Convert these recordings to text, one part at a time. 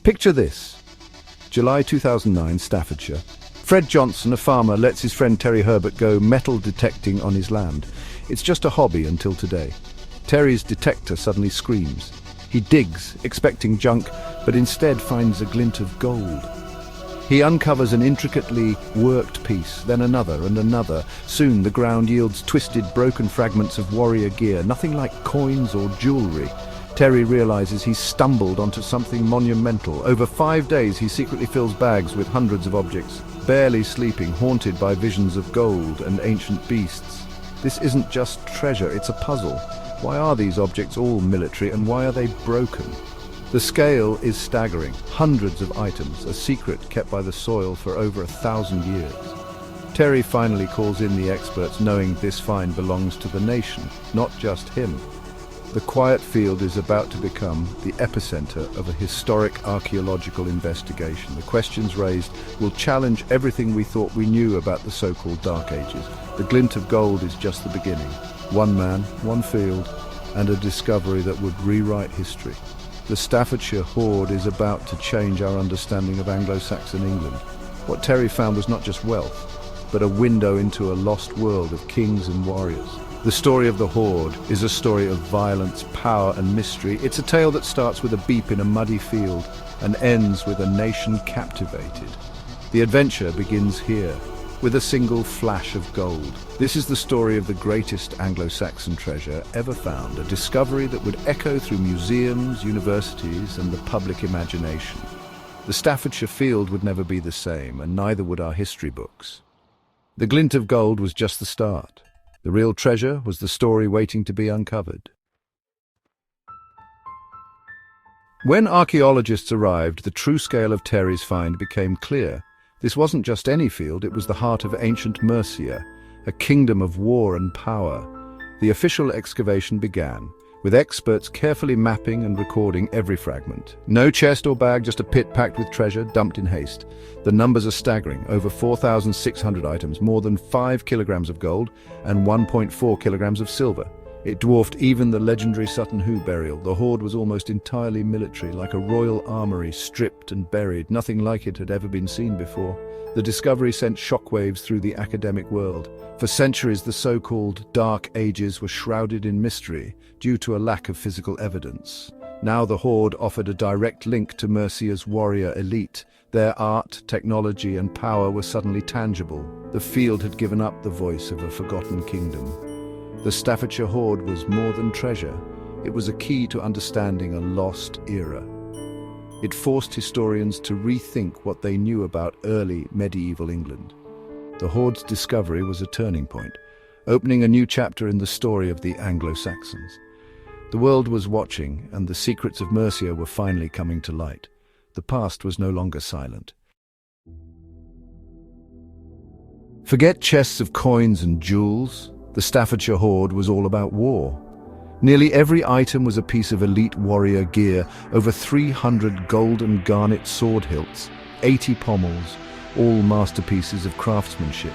Picture this. July 2009, Staffordshire. Fred Johnson, a farmer, lets his friend Terry Herbert go metal detecting on his land. It's just a hobby until today. Terry's detector suddenly screams. He digs, expecting junk, but instead finds a glint of gold. He uncovers an intricately worked piece, then another and another. Soon the ground yields twisted, broken fragments of warrior gear, nothing like coins or jewelry. Terry realizes he's stumbled onto something monumental. Over 5 days he secretly fills bags with hundreds of objects, barely sleeping, haunted by visions of gold and ancient beasts. This isn't just treasure, it's a puzzle. Why are these objects all military and why are they broken? The scale is staggering. Hundreds of items, a secret kept by the soil for over 1,000 years. Terry finally calls in the experts, knowing this find belongs to the nation, not just him. The quiet field is about to become the epicenter of a historic archaeological investigation. The questions raised will challenge everything we thought we knew about the so-called Dark Ages. The glint of gold is just the beginning. One man, one field, and a discovery that would rewrite history. The Staffordshire Hoard is about to change our understanding of Anglo-Saxon England. What Terry found was not just wealth, but a window into a lost world of kings and warriors. The story of the Hoard is a story of violence, power and mystery. It's a tale that starts with a beep in a muddy field and ends with a nation captivated. The adventure begins here, with a single flash of gold. This is the story of the greatest Anglo-Saxon treasure ever found, a discovery that would echo through museums, universities and the public imagination. The Staffordshire field would never be the same, and neither would our history books. The glint of gold was just the start. The real treasure was the story waiting to be uncovered. When archaeologists arrived, the true scale of Terry's find became clear. This wasn't just any field, it was the heart of ancient Mercia, a kingdom of war and power. The official excavation began, with experts carefully mapping and recording every fragment. No chest or bag, just a pit packed with treasure, dumped in haste. The numbers are staggering, over 4,600 items, more than 5 kilograms of gold and 1.4 kilograms of silver. It dwarfed even the legendary Sutton Hoo burial. The hoard was almost entirely military, like a royal armory, stripped and buried. Nothing like it had ever been seen before. The discovery sent shockwaves through the academic world. For centuries, the so-called Dark Ages were shrouded in mystery due to a lack of physical evidence. Now the hoard offered a direct link to Mercia's warrior elite. Their art, technology and power were suddenly tangible. The field had given up the voice of a forgotten kingdom. The Staffordshire Hoard was more than treasure. It was a key to understanding a lost era. It forced historians to rethink what they knew about early medieval England. The hoard's discovery was a turning point, opening a new chapter in the story of the Anglo-Saxons. The world was watching, and the secrets of Mercia were finally coming to light. The past was no longer silent. Forget chests of coins and jewels. The Staffordshire Hoard was all about war. Nearly every item was a piece of elite warrior gear, over 300 gold and garnet sword hilts, 80 pommels, all masterpieces of craftsmanship.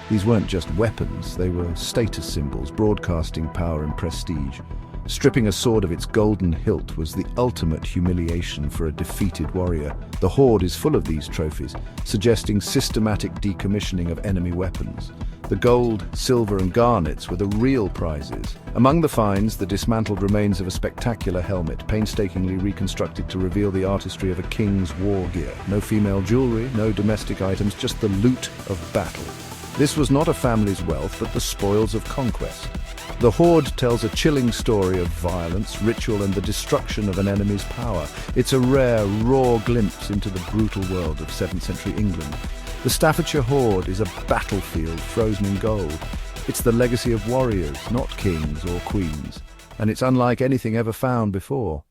These weren't just weapons, they were status symbols, broadcasting power and prestige. Stripping a sword of its golden hilt was the ultimate humiliation for a defeated warrior. The hoard is full of these trophies, suggesting systematic decommissioning of enemy weapons. The gold, silver and garnets were the real prizes. Among the finds, the dismantled remains of a spectacular helmet, painstakingly reconstructed to reveal the artistry of a king's war gear. No female jewelry, no domestic items, just the loot of battle. This was not a family's wealth, but the spoils of conquest. The hoard tells a chilling story of violence, ritual and the destruction of an enemy's power. It's a rare, raw glimpse into the brutal world of 7th century England. The Staffordshire Hoard is a battlefield frozen in gold. It's the legacy of warriors, not kings or queens, and it's unlike anything ever found before.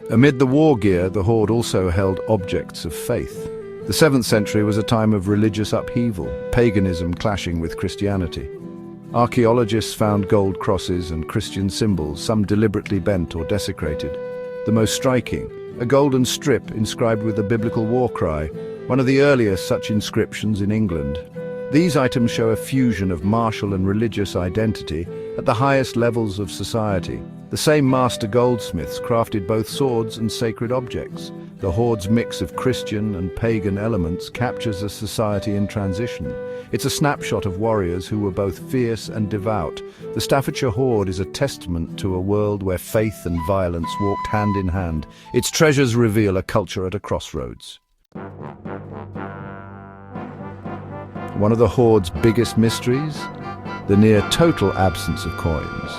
Amid the war gear, the hoard also held objects of faith. The 7th century was a time of religious upheaval, paganism clashing with Christianity. Archaeologists found gold crosses and Christian symbols, some deliberately bent or desecrated. The most striking, a golden strip inscribed with the biblical war cry, one of the earliest such inscriptions in England. These items show a fusion of martial and religious identity at the highest levels of society. The same master goldsmiths crafted both swords and sacred objects. The hoard's mix of Christian and pagan elements captures a society in transition. It's a snapshot of warriors who were both fierce and devout. The Staffordshire Hoard is a testament to a world where faith and violence walked hand in hand. Its treasures reveal a culture at a crossroads. One of the hoard's biggest mysteries? The near total absence of coins.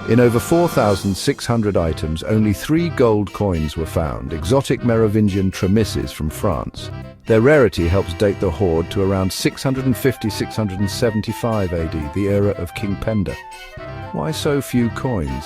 In over 4,600 items, only 3 gold coins were found, exotic Merovingian tremisses from France. Their rarity helps date the hoard to around 650-675 AD, the era of King Penda. Why so few coins?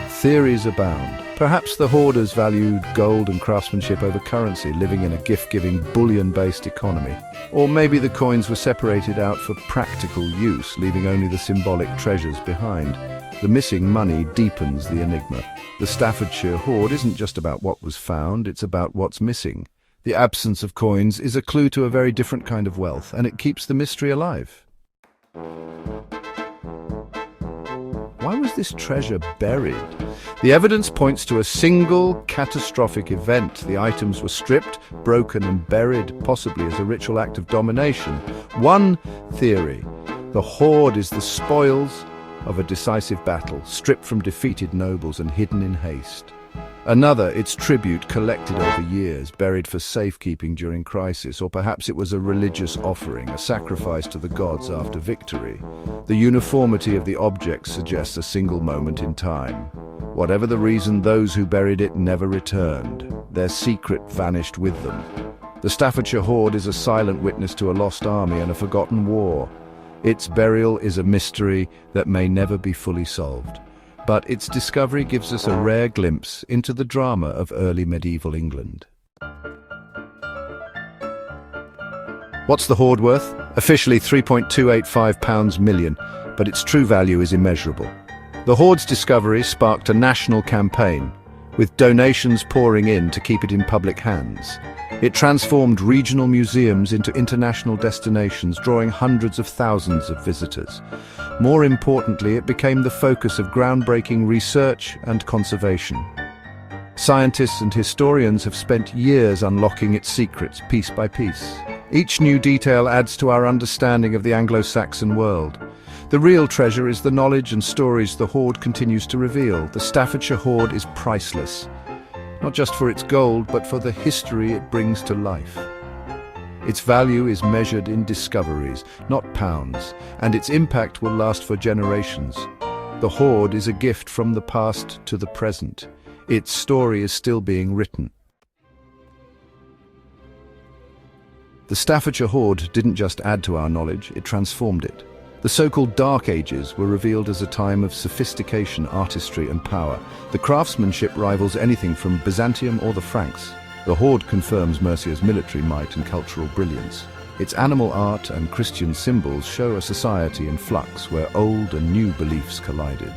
Theories abound. Perhaps the hoarders valued gold and craftsmanship over currency, living in a gift-giving, bullion-based economy. Or maybe the coins were separated out for practical use, leaving only the symbolic treasures behind. The missing money deepens the enigma. The Staffordshire Hoard isn't just about what was found, it's about what's missing. The absence of coins is a clue to a very different kind of wealth, and it keeps the mystery alive. Why was this treasure buried? The evidence points to a single catastrophic event. The items were stripped, broken and buried, possibly as a ritual act of domination. One theory: the hoard is the spoils of a decisive battle, stripped from defeated nobles and hidden in haste. Another, its tribute collected over years, buried for safekeeping during crisis, or perhaps it was a religious offering, a sacrifice to the gods after victory. The uniformity of the object suggests a single moment in time. Whatever the reason, those who buried it never returned. Their secret vanished with them. The Staffordshire Hoard is a silent witness to a lost army and a forgotten war. Its burial is a mystery that may never be fully solved, but its discovery gives us a rare glimpse into the drama of early medieval England. What's the hoard worth? Officially £3.285 million, but its true value is immeasurable. The hoard's discovery sparked a national campaign, with donations pouring in to keep it in public hands. It transformed regional museums into international destinations, drawing hundreds of thousands of visitors. More importantly, it became the focus of groundbreaking research and conservation. Scientists and historians have spent years unlocking its secrets piece by piece. Each new detail adds to our understanding of the Anglo-Saxon world. The real treasure is the knowledge and stories the hoard continues to reveal. The Staffordshire Hoard is priceless, not just for its gold, but for the history it brings to life. Its value is measured in discoveries, not pounds, and its impact will last for generations. The hoard is a gift from the past to the present. Its story is still being written. The Staffordshire Hoard didn't just add to our knowledge, it transformed it. The so-called Dark Ages were revealed as a time of sophistication, artistry and power. The craftsmanship rivals anything from Byzantium or the Franks. The hoard confirms Mercia's military might and cultural brilliance. Its animal art and Christian symbols show a society in flux where old and new beliefs collided.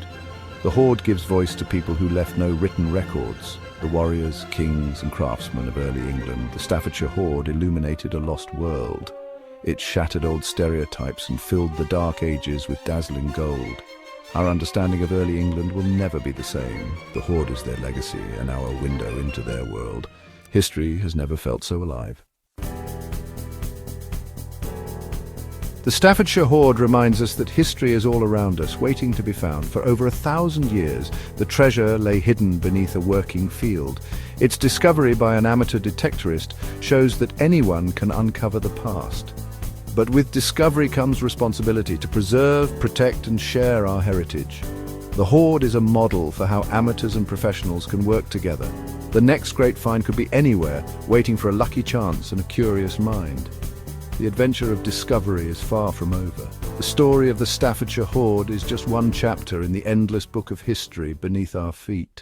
The hoard gives voice to people who left no written records. The warriors, kings and craftsmen of early England. The Staffordshire Hoard illuminated a lost world. It shattered old stereotypes and filled the Dark Ages with dazzling gold. Our understanding of early England will never be the same. The hoard is their legacy and our window into their world. History has never felt so alive. The Staffordshire Hoard reminds us that history is all around us, waiting to be found. For over 1,000 years, the treasure lay hidden beneath a working field. Its discovery by an amateur detectorist shows that anyone can uncover the past. But with discovery comes responsibility to preserve, protect and share our heritage. The hoard is a model for how amateurs and professionals can work together. The next great find could be anywhere, waiting for a lucky chance and a curious mind. The adventure of discovery is far from over. The story of the Staffordshire Hoard is just one chapter in the endless book of history beneath our feet.